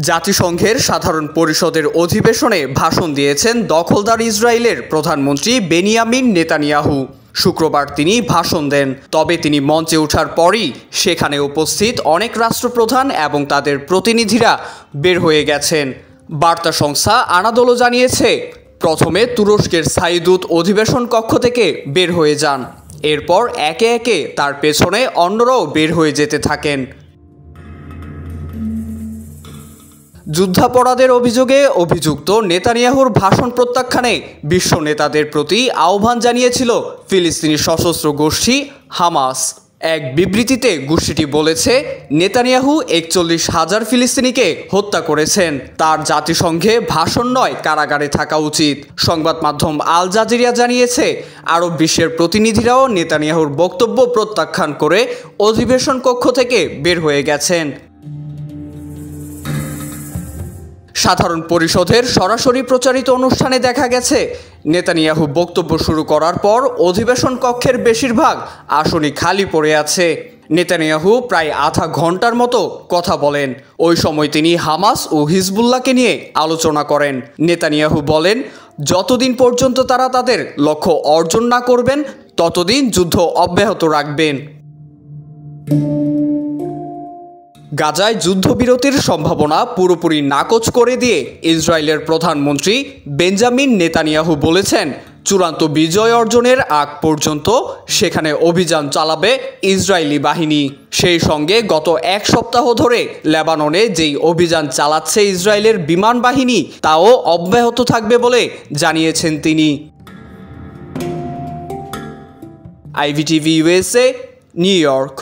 জাতিসংঘের সাধারণ পরিষদের অধিবেশনে ভাষণ দিয়েছেন দখলদার ইসরায়েলের প্রধানমন্ত্রী বেনিয়ামিন নেতানিয়াহু। শুক্রবার তিনি ভাষণ দেন। তবে তিনি মঞ্চে ওঠার পরই সেখানে উপস্থিত অনেক রাষ্ট্রপ্রধান এবং তাদের প্রতিনিধিরা বের হয়ে গেছেন। বার্তা সংস্থা আনাদোলো জানিয়েছে, প্রথমে তুরস্কের স্থায়ী দূত অধিবেশন কক্ষ থেকে বের হয়ে যান। এরপর একে একে তার পেছনে অন্যরাও বের হয়ে যেতে থাকেন। যুদ্ধাপরাধের অভিযোগে অভিযুক্ত নেতানিয়াহুর ভাষণ প্রত্যাখ্যানে বিশ্ব নেতাদের প্রতি আহ্বান জানিয়েছিল ফিলিস্তিনি সশস্ত্র গোষ্ঠী হামাস। এক বিবৃতিতে গোষ্ঠীটি বলেছে, নেতানিয়াহু ৪১,০০০ ফিলিস্তিনিকে হত্যা করেছেন। তার জাতিসংঘে ভাষণ নয়, কারাগারে থাকা উচিত। সংবাদ মাধ্যম আল জাজিরা জানিয়েছে, আরব বিশ্বের প্রতিনিধিরাও নেতানিয়াহুর বক্তব্য প্রত্যাখ্যান করে অধিবেশন কক্ষ থেকে বের হয়ে গেছেন। সাধারণ পরিষদের সরাসরি প্রচারিত অনুষ্ঠানে দেখা গেছে, নেতানিয়াহু বক্তব্য শুরু করার পর অধিবেশন কক্ষের বেশিরভাগ আসনই খালি পড়ে আছে। নেতানিয়াহু প্রায় আধা ঘন্টার মতো কথা বলেন। ওই সময় তিনি হামাস ও হিজবুল্লাহকে নিয়ে আলোচনা করেন। নেতানিয়াহু বলেন, যতদিন পর্যন্ত তারা তাদের লক্ষ্য অর্জন না করবেন ততদিন যুদ্ধ অব্যাহত রাখবেন। গাজায় যুদ্ধবিরতির সম্ভাবনা পুরোপুরি নাকচ করে দিয়ে ইসরায়েলের প্রধানমন্ত্রী বেঞ্জামিন নেতানিয়াহু বলেছেন, চূড়ান্ত বিজয় অর্জনের আগ পর্যন্ত সেখানে অভিযান চালাবে ইসরায়েলি বাহিনী। সেই সঙ্গে গত এক সপ্তাহ ধরে লেবাননে যেই অভিযান চালাচ্ছে ইসরায়েলের বিমান বাহিনী, তাও অব্যাহত থাকবে বলে জানিয়েছেন তিনি। IVTV USA, new York.